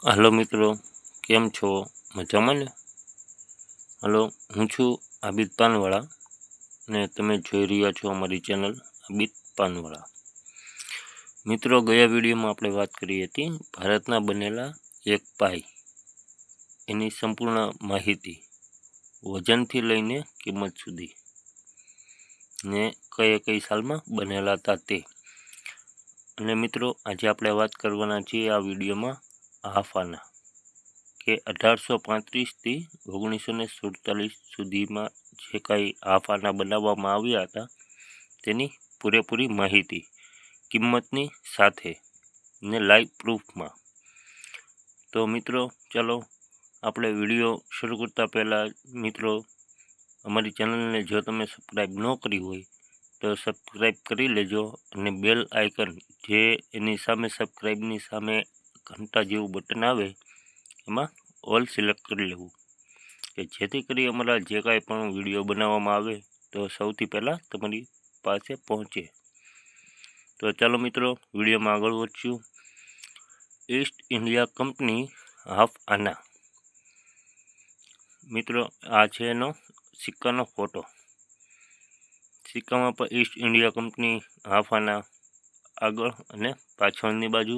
હાલો મિત્રો, કેમ છો? મજામાં ને? હાલો, હું છું આબિદ પાનવાળા ને તમે જોઈ રહ્યા છો અમારી ચેનલ આબિદ પાનવાળા. મિત્રો, ગયા વિડીયોમાં આપણે વાત કરી હતી ભારતના બનેલા એક પાઈ એની સંપૂર્ણ માહિતી, વજનથી લઈને કિંમત સુધી ને કઈ સાલમાં બનેલા હતા તે. અને મિત્રો, આજે આપણે વાત કરવાના છીએ આ વિડીયોમાં હાફ આના કે 1835થી 1947 સુધીમાં જે કાંઈ હાફ આના બનાવવામાં આવ્યા હતા તેની પૂરેપૂરી માહિતી, કિંમતની સાથે ને લાઈવ પ્રૂફમાં. તો મિત્રો, ચાલો આપણે વિડીયો શરૂ કરતાં પહેલાં મિત્રો, અમારી ચેનલને જો તમે સબસ્ક્રાઈબ ન કરી હોય તો સબસ્ક્રાઈબ કરી લેજો અને બેલ આઇકન જે એની સામે સબસ્ક્રાઈબની સામે ઘંટા જેવું બટન આવે એમાં ઓલ સિલેક્ટ કરી લેવું કે જેથી કરી અમારા જે કાંઈ પણ વિડીયો બનાવવામાં આવે તો સૌથી પહેલાં તમારી પાસે પહોંચે. તો ચાલો મિત્રો, વિડીયોમાં આગળ વધશું. ઈસ્ટ ઇન્ડિયા કંપની હાફ આના. મિત્રો, આ છે એનો સિક્કાનો ફોટો. સિક્કામાં પણ ઈસ્ટ ઇન્ડિયા કંપની હાફ આના આગળ અને પાછળની બાજુ.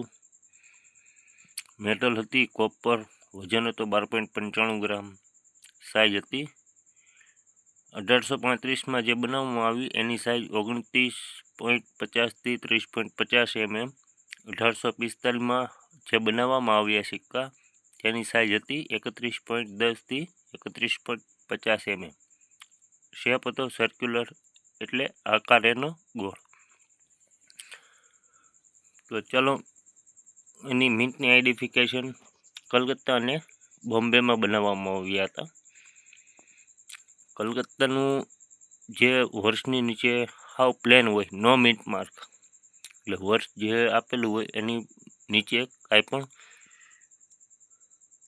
મેટલ હતી કોપર, વજન હતો 12.95 ગ્રામ, સાઇઝ હતી 1835માં જે બનાવવામાં આવી એની સાઇઝ 29.50થી 30.50 mm. 1845માં જે બનાવવામાં આવ્યા સિક્કા તેની સાઇઝ હતી 31.10થી 31.50 mm. શેપ હતો સર્ક્યુલર એટલે આકાર એનો ગોળ. તો ચાલો, એની મિન્ટની આઈડેન્ટિફિકેશન કલકત્તા અને બોમ્બેમાં બનાવવામાં આવ્યા હતા. કલકત્તાનું જે વર્ષની નીચે હાવ પ્લેન હોય, નો મિન્ટ માર્ક, એટલે વર્ષ જે આપેલું હોય એની નીચે કાંઈ પણ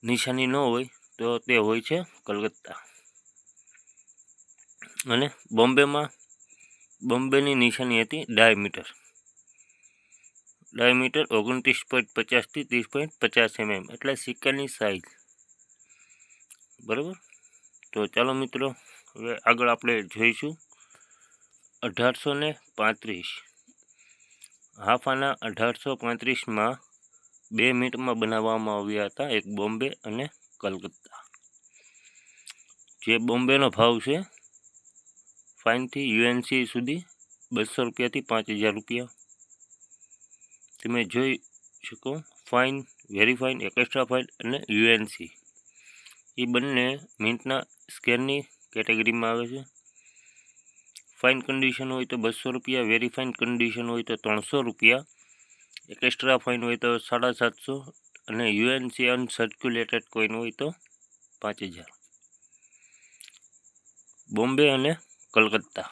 નિશાની ન હોય તો તે હોય છે કલકત્તા. અને બોમ્બેની નિશાની હતી ડાયમીટર 29.50થી 30.50 mm, એટલે સિક્કાની સાઇઝ. બરાબર. તો ચાલો મિત્રો, હવે આગળ આપણે જોઈશું 1835. હાફ આના 1835માં 2 મિનિટમાં બનાવવામાં આવ્યા હતા, એક બોમ્બે અને કલકત્તા. જે બોમ્બેનો ભાવ છે ફાઇનથી યુએનસી સુધી 200 રૂપિયાથી 5000 રૂપિયા. તમે જોઈ શકો, fine, very fine, extra fine અને યુએનસી એ બંને મિન્ટના સ્કેલની કેટેગરીમાં આવે છે. ફાઇન કન્ડિશન હોય તો 200 રૂપિયા, વેરી ફાઇન કન્ડિશન હોય તો 300 રૂપિયા, એક્સ્ટ્રા ફાઇન હોય તો 750 અને યુએનસી અનસર્ક્યુલેટેડ કોઈન હોય તો 5000. બોમ્બે અને કલકત્તા.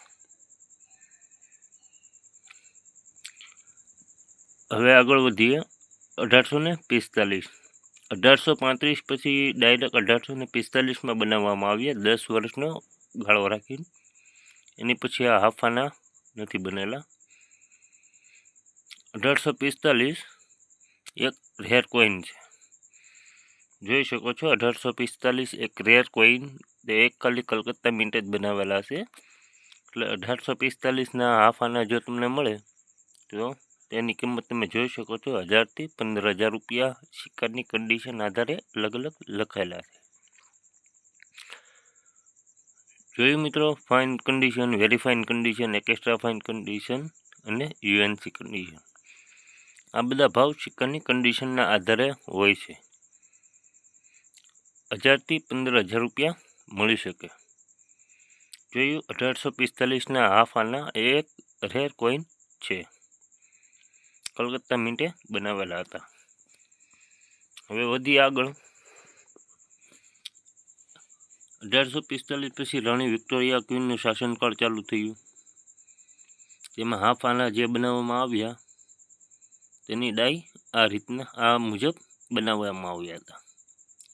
હવે આગળ વધીએ 1845. 1835 પછી ડાયરેક્ટ 1845માં બનાવવામાં આવ્યા, 10 વર્ષનો ગાળો રાખીને. એની પછી આ હાફ આના નથી બનેલા. 1845 એક રેર કોઈન છે, જોઈ શકો છો. 1845 એક રેર કોઈન, એક ખાલી કલકત્તા મિન્ટ જ બનાવેલા છે. એટલે 1845ના હાફ આના જો તમને મળે તો તેની કિંમત તમે જોઈ શકો છો 1000થી 15000 રૂપિયા. સિક્કાની કન્ડિશન આધારે અલગ અલગ લખાયેલા છે. જોયું મિત્રો, fine condition, very fine condition, extra fine condition અને યુએનસી કન્ડિશન. આ બધા ભાવ સિક્કાની કન્ડિશનના આધારે હોય છે. 1000થી 15000 રૂપિયા મળી શકે. જોયું, 1845ના હાફ આના એક રેર કોઈન છે, કલકત્તા મિન્ટે બનાવેલા હતા. હવે વધી આગળ. 1845 પછી રાણી વિક્ટોરિયા ક્વીનનું શાસનકાળ ચાલુ થયું. તેમાં હાફ આના જે બનાવવામાં આવ્યા તેની ડાઈ આ રીતના આ મુજબ બનાવવામાં આવ્યા હતા.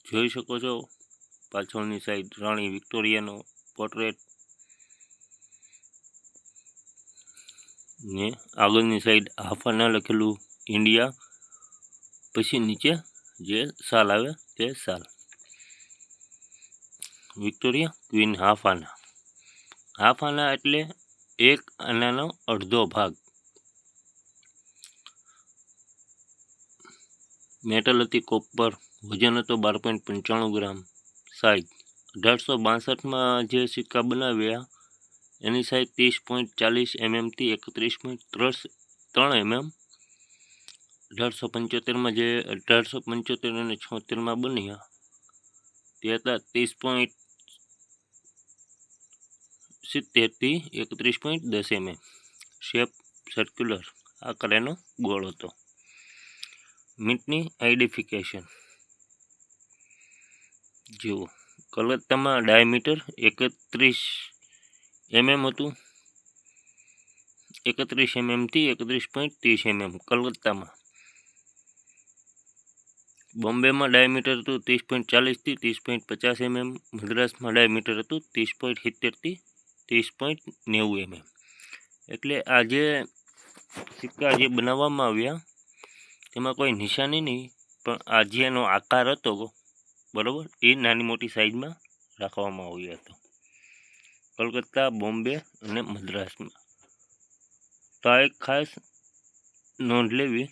જોઈ શકો છો, પાછળની સાઈડ રાણી વિક્ટોરિયાનો પોર્ટ્રેટ ને આગળની સાઈડ હાફ આના લખેલું ઇન્ડિયા, પછી નીચે જે સાલ આવે તે સાલ. વિક્ટોરિયા ક્વીન હાફ આના. હાફ આના એટલે 1 આનાનો અડધો ભાગ. મેટલ હતી કોપર, વજન હતો 12.95 ગ્રામ. સાઇઝ 1862માં જે સિક્કા બનાવ્યા એની સાઇઝ 30.40 mm થી 31.3 mm. 1875માં જે 1875 અને 76માં બન્યા તે હતા 30.70 થી 31.10 mm. શેપ સર્ક્યુલર, આકારનો ગોળ હતો. મિન્ટની આઇડેન્ટિફિકેશન જુઓ. કલકત્તામાં ડાયામીટર 31 mm હતું, 31 mm થી 31.30 mm કલકત્તામાં. બોમ્બેમાં ડાયામીટર હતું 30.40 થી 30.50 mm. મદ્રાસમાં ડાયામીટર હતું 30.70 થી 30.90 mm. એટલે આ જે સિક્કા જે બનાવવામાં આવ્યા તેમાં કોઈ નિશાની નહીં, પણ આ જે એનો આકાર હતો બરાબર એ નાની મોટી સાઇઝમાં રાખવામાં આવ્યો હતો કલકત્તા, બોમ્બે અને મદ્રાસમાં. તો આ એક ખાસ નોંધ લેવી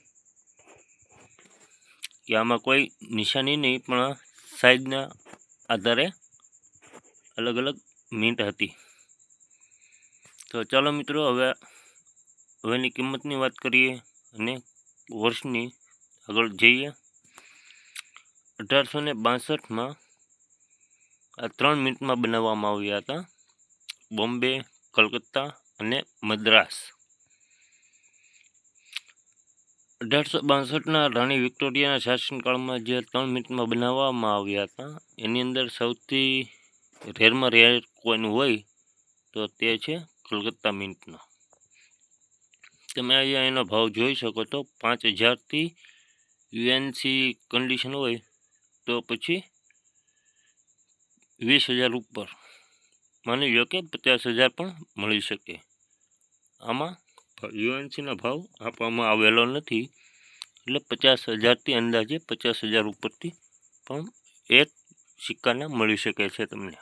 કે આમાં કોઈ નિશાની નહીં, પણ સાઇઝના આધારે અલગ અલગ મિન્ટ હતી. તો ચાલો મિત્રો, હવેની કિંમતની વાત કરીએ અને વર્ષની આગળ જઈએ. 1862માં આ 3 મિનિટમાં બનાવવામાં આવ્યા હતા, બોમ્બે, કલકત્તા અને મદ્રાસ. 1862ના રાણી વિક્ટોરિયાના શાસનકાળમાં જે 3 મિનિટમાં બનાવવામાં આવ્યા હતા એની અંદર સૌથી રેરમાં રેર કોઈન હોય તો તે છે કલકત્તા મિન્ટનો. તમે અહીંયા એનો ભાવ જોઈ શકો તો 5000થી UNC કન્ડિશન હોય તો પછી 20,000 ઉપર, માની લો કે 50,000 પણ મળી શકે. આમાં UNCનો ભાવ આપવામાં આવેલો નથી, એટલે 50,000થી અંદાજે 50,000 ઉપરથી પણ એક સિક્કાના મળી શકે છે તમને.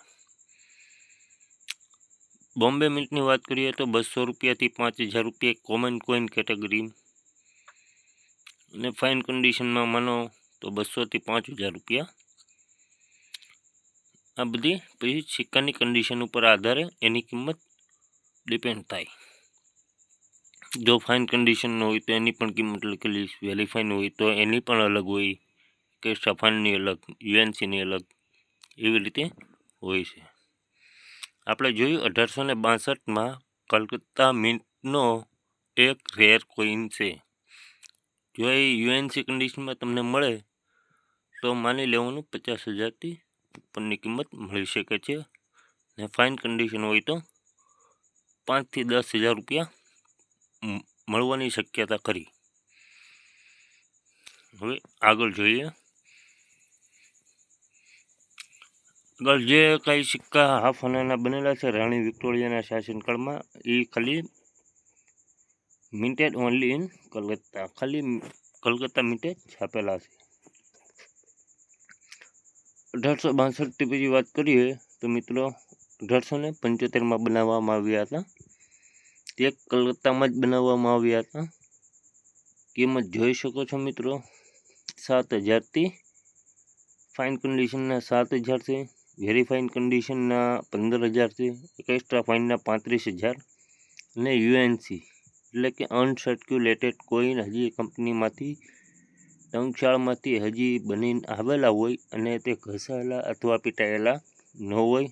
બોમ્બે મિન્ટની વાત કરીએ તો 200 રૂપિયાથી 5,000 રૂપિયા કોમન કોઈન કેટેગરી, અને ફાઇન કન્ડિશનમાં માનો તો 200થી 5,000 રૂપિયા. આ બધી પછી સિક્કાની કન્ડિશન ઉપર આધારે એની કિંમત ડિપેન્ડ થાય. જો ફાઇન કન્ડિશનનો હોય તો એની પણ કિંમત લખેલી, વેરીફાઈન હોય તો એની પણ અલગ હોય, કે સફાનની અલગ, UNCની અલગ, એવી રીતે હોય છે. આપણે જોયું 1862માં કલકત્તા મિન્ટનો એક રેર કોઈન છે. જો એ UNC કન્ડિશનમાં તમને મળે તો માની લેવાનું 50,000થી ઉપરની કિંમત મળી શકે છે, ને ફાઇન કન્ડિશન હોય તો 5થી 10,000 રૂપિયા મળવાની શક્યતા ખરી. હવે આગળ જોઈએ. આગળ જે કંઈ સિક્કા હાફ આનાના બનેલા છે રાણી વિક્ટોરિયાના શાસનકાળમાં, એ ખાલી મિન્ટેડ ઓનલી ઇન કલકત્તા, ખાલી કલકત્તા મિન્ટે છાપેલા છે. 1862થી પછી વાત કરીએ તો મિત્રો 1875માં બનાવવામાં આવ્યા હતા. તે કલકત્તામાં જ બનાવવામાં આવ્યા હતા. કિંમત જોઈ શકો છો મિત્રો, 7,000થી ફાઇન કન્ડિશનના 7,000 છે, વેરીફાઇન કન્ડિશનના 15,000 છે, એક્સ્ટ્રા ફાઇનના 35,000, અને UNC એટલે કે અનસર્ક્યુલેટેડ કોઈન હજી કંપનીમાંથી ટંકશાળમાંથી હજી બનીને આવેલા હોય અને તે ઘસાયેલા અથવા પીટાયેલા ન હોય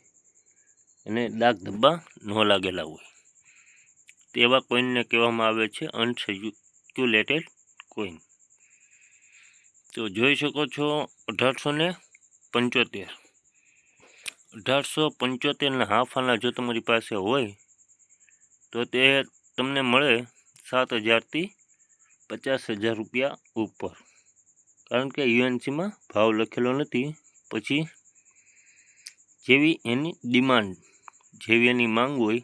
અને દાગ ધબ્બા ન લાગેલા હોય તેવા કોઈનને કહેવામાં આવે છે અનસર્ક્યુલેટેડ કોઈન. તો જોઈ શકો છો 1875ના હાફ આના જો તમારી પાસે હોય તો તે તમને મળે 7,000થી 50,000 રૂપિયા ઉપર, કારણ કે UNCમાં ભાવ લખેલો નથી. પછી જેવી એની ડિમાન્ડ, જેવી એની માંગ હોય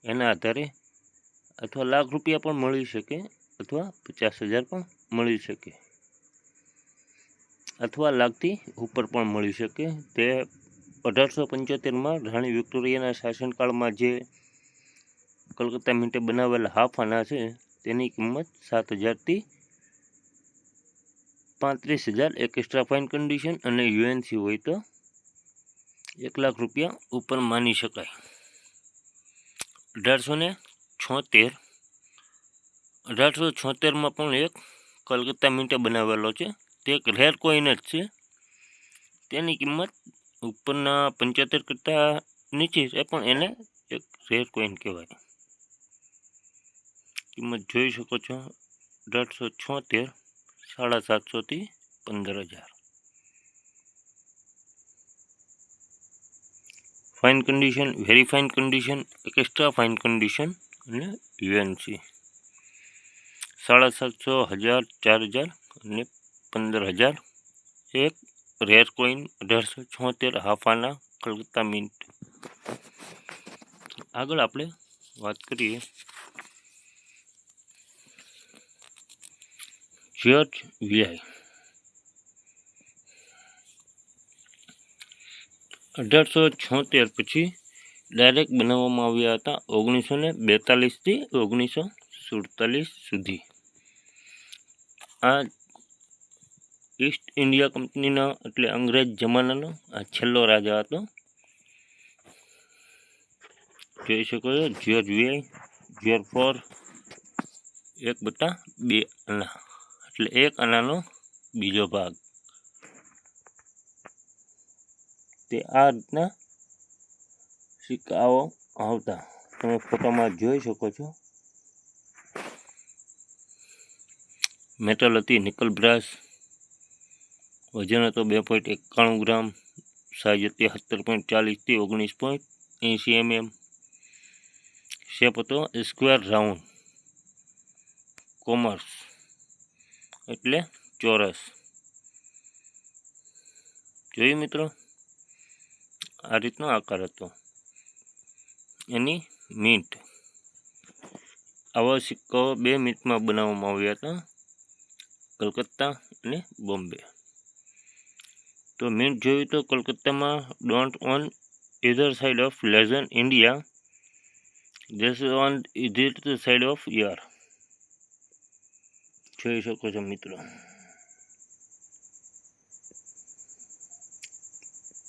એના આધારે અથવા લાખ રૂપિયા પણ મળી શકે અથવા 50,000 પણ મળી શકે. અથવા લાખથી ઉપર પણ મળી શકે. તે 1875માં રાણી વિક્ટોરિયાના શાસનકાળમાં જે કલકત્તા મિન્ટે બનાવેલા હાફ આના છે તેની કિંમત 7,000થી 35,000 એક એક્સ્ટ્રા ફાઇન કન્ડિશન અને યુએનસી હોય તો 1 લાખ રૂપિયા ઉપર માની શકાય. 1876માં પણ એક કલકત્તા મિન્ટે બનાવેલો છે. તે એક રેર કોઈન જ છે. તેની કિંમત ઉપરના 75 કરતાં નીચે છે પણ એને એક રેર કોઈન કહેવાય. કિંમત જોઈ શકો છો 1876 750થી 15,000. Fine condition, very fine condition, extra fine condition અને યુએનસી 750, 1000, 4,000 અને 15,000. એક રેર કોઈન 1876 હાફાના કલકત્તા મિન્ટ. આગળ આપણે વાત કરીએ જ્યોર્જ વીઆઈ. 1876 પછી ડાયરેક્ટ બનાવવામાં આવ્યા હતા 1942થી 1947 સુધી. આ ઈસ્ટ ઇન્ડિયા કંપનીનો એટલે અંગ્રેજ જમાનાનો આ છેલ્લો રાજા હતો. જોઈ શકો છો જ્યોર્જ વીઆઈ. જ્યોર્જ ફોર 1/2 આના એટલે 1 આનાનો બીજો ભાગ. તે આ રીતના સિક્કાઓ આવતા તમે ફોટામાં જોઈ શકો છો. મેટલ હતી નિકલ બ્રાસ. વજન હતો 2.91 ગ્રામ. સાઇઝ હતી 17.40થી 19.80 mm. શેપ હતો સ્ક્વેર રાઉન્ડ. કોમર્સ એટલે ચોરસ. જોયું મિત્રો, આ રીતનો આકાર હતો એની મિન્ટ. આવા સિક્કાઓ 2 મિન્ટમાં બનાવવામાં આવ્યા હતા, કલકત્તા અને બોમ્બે. તો મિન્ટ જોયું તો કલકત્તામાં ડોન્ટ on either side of legend India, this on either side of year. જોઈ શકો છો મિત્રો.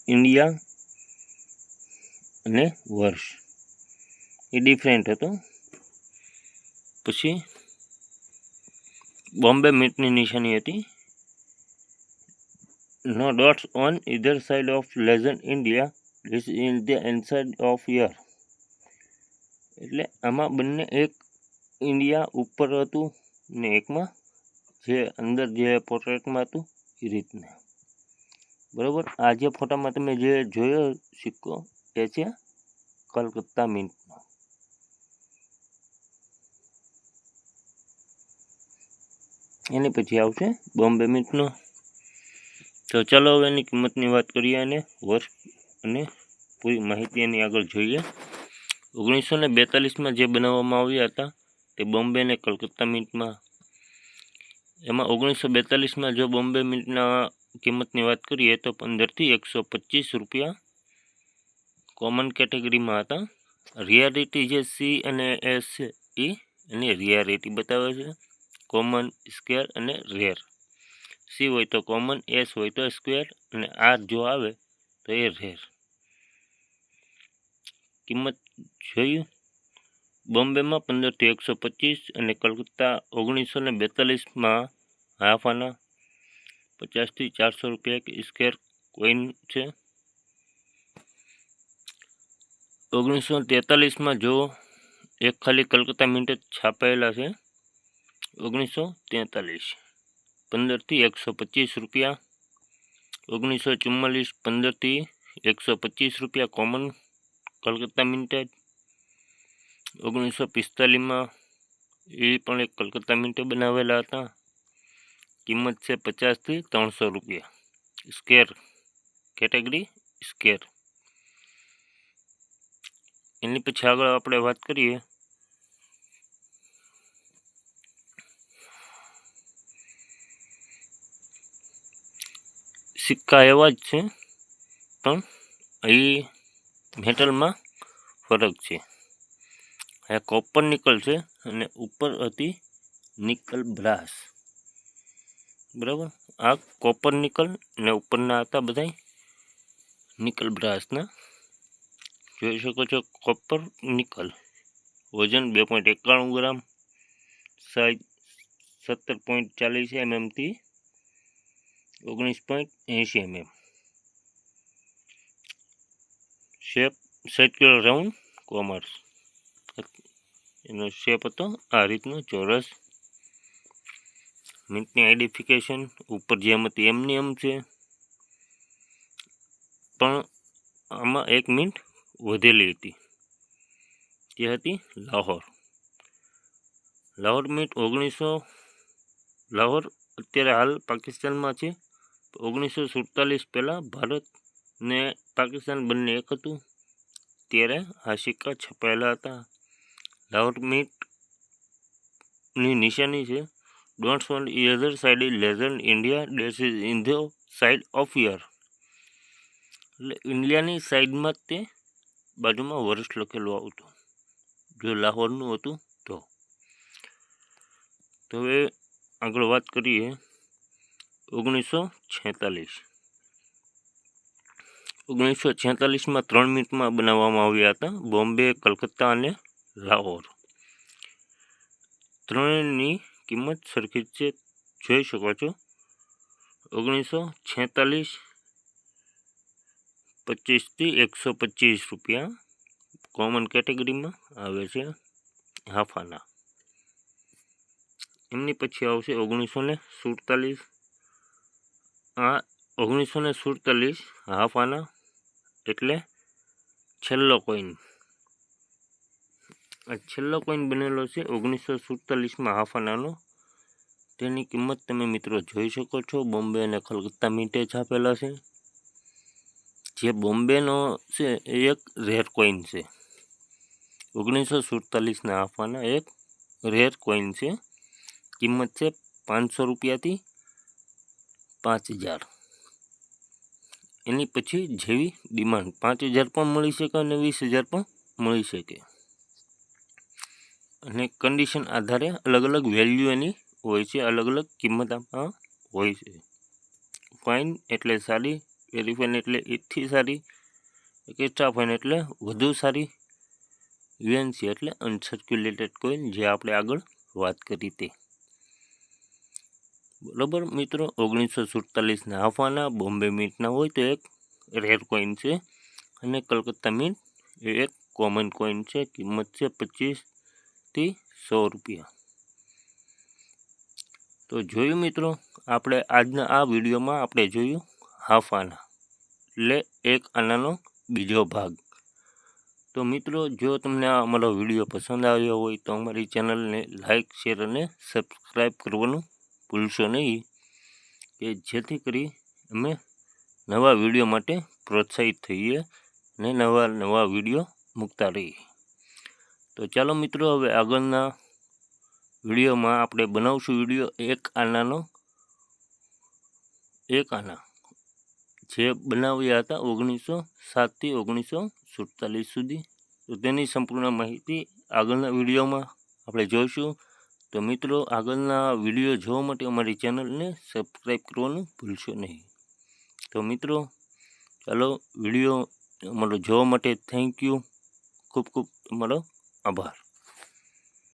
ઇન્ડિયા અને વર્ષ એ ડિફરન્ટ હતો. પછી બોમ્બે મિન્ટની નિશાની હતી no dots on either side of legend India, this is the inside of year. એટલે આમાં બંને એક ઇન્ડિયા ઉપર હતું ને એકમાં જે અંદર જે પોર્ટ્રેટમાં હતું એ રીતના. બરાબર. આ જે ફોટામાં તમે જે જોયો સિક્કો એ છે કલકત્તા મિન્ટનો. એની પછી આવશે બોમ્બે મિન્ટનો. તો ચાલો હવે એની કિંમતની વાત કરીએ અને વર્ષ અને પૂરી માહિતી એની આગળ જોઈએ. 1942માં જે બનાવવામાં આવ્યા હતા તે બોમ્બે અને કલકત્તા મિન્ટમાં. એમાં 1942માં જો બોમ્બે મિન્ટના કિંમતની વાત કરીએ તો 15થી 125 રૂપિયા કોમન કેટેગરીમાં હતા. રિયારિટી જે સી અને એસ છે એ એની રિયારિટી બતાવે છે. કોમન, સ્ક્વેર અને રેર. સી હોય તો કોમન, એસ હોય તો સ્ક્વેર અને આર જો આવે તો એ રેર. કિંમત જોયું. બોમ્બેમાં 15થી 125 અને કલકત્તા 1942માં હાફ આના 50થી 400 રૂપિયા એક સ્ક્વેર કોઈન છે. 1943માં જો એક ખાલી કલકત્તા મિન્ટ છાપાયેલા છે 1943 15થી 125 રૂપિયા. 1944 15થી 125 રૂપિયા કોમન કલકત્તા મિન્ટેડ. 1945માં એ પણ એક કલકત્તા મિન્ટે બનાવેલા હતા. કિંમત છે 50થી 300 રૂપિયા સ્કેર કેટેગરી સ્કેર. એની પછી આગળ આપણે વાત કરીએ સિક્કા એવા જ છે, પણ એ મેટલમાં ફરક છે. આ કોપર નિકલ છે અને ઉપર હતી નિકલ બ્રાસ, બરાબર. આ કોપર નિકલ અને ઉપરના હતા બધા નિકલ બ્રાસના. જોઈ શકો છો કોપર નિકલ, વજન 2.91 ગ્રામ, સાઇઝ 17.40 mm થી 19.80 mm. Shape circular round commerce, એનો શેપ હતો આ રીતનો ચોરસ. મિન્ટની આઈડેન્ટિફિકેશન ઉપર જેમ હતી એમની એમ છે, પણ આમાં 1 મિનિટ વધેલી હતી, જે હતી લાહોર. લાહોર મિન્ટ 1900, લાહોર અત્યારે હાલ પાકિસ્તાનમાં છે. 1947 પહેલાં ભારત ને પાકિસ્તાન બંને એક હતું, ત્યારે આ સિક્કા છપાયેલા હતા. લાહોર મિન્ટની નિશાની છે, don't want year side legend India dash is in the side of year. એટલે ઇન્ડિયાની સાઈડમાં જ તે બાજુમાં વર્ષ લખેલું આવતું, જો લાહોરનું હતું તો. હવે આગળ વાત કરીએ 1946. 1946માં 3 મિનિટમાં બનાવવામાં આવ્યા હતા, બોમ્બે, કલકત્તા અને લાહોર. ત્રણેયની કિંમત સરખી છે, જોઈ શકો છો. 1946 25 થી 125 રૂપિયા કોમન કેટેગરીમાં આવે છે, હાફ આના. એમની પછી આવશે 1947. આ 1947 હાફ આના એટલે છેલ્લો કોઈન. આ છેલ્લો કોઈન બનેલો છે 1947માં હાફ આનાનો. તેની કિંમત તમે મિત્રો જોઈ શકો છો, બોમ્બે અને કલકત્તા મિન્ટે છાપેલા છે. જે બોમ્બેનો છે એ એક રેર કોઈન છે. 1947ના હાફ આના એક રેર કોઈન છે. કિંમત છે 500 રૂપિયાથી 5000. એની પછી જેવી ડિમાન્ડ 5000 પણ મળી શકે અને 20000 પણ મળી શકે, અને કન્ડિશન આધારે અલગ અલગ વેલ્યુ એની હોય છે, અલગ અલગ કિંમત આમાં હોય છે. ફાઇન એટલે સારી, વેરી ફાઇન એટલે એથી સારી, એક્સ્ટ્રા ફાઇન એટલે વધુ સારી, યુએનસી એટલે અનસર્ક્યુલેટેડ કોઈન, જે આપણે આગળ વાત કરી તે. બરાબર મિત્રો, 1947ના હાફ આના બોમ્બે મિન્ટના હોય તો એક રેર કોઈન છે, અને કલકત્તા મિન્ટ એ એક કોમન કોઈન છે. કિંમત છે 25 થી 100 રૂપિયા. તો જોયું મિત્રો, આપણે આજના આ વિડીયોમાં આપણે જોયું હાફ આના એટલે એક આનાનો બીજો ભાગ. તો મિત્રો, જો તમને આ અમારો વિડીયો પસંદ આવ્યો હોય તો અમારી ચેનલને લાઇક, શેર અને સબસ્ક્રાઈબ કરવાનું ભૂલશો નહીં, કે જેથી કરી અમે નવા વિડીયો માટે પ્રોત્સાહિત થઈએ અને નવા વિડીયો મૂકતા રહીએ. તો ચાલો મિત્રો, હવે આગળના વિડીયોમાં આપણે બનાવશું વિડીયો એક આના જે બનાવ્યા હતા 1907 થી 1947 સુધી. તો તેની સંપૂર્ણ માહિતી આગળના વિડીયોમાં આપણે જોઈશું. તો મિત્રો, આગળના વિડીયો જોવા માટે અમારી ચેનલને સબસ્ક્રાઈબ કરવાનું ભૂલશો નહીં. તો મિત્રો, ચાલો વિડીયો અમારો જોવા માટે થેન્ક યુ, ખૂબ ખૂબ તમારો આભાર.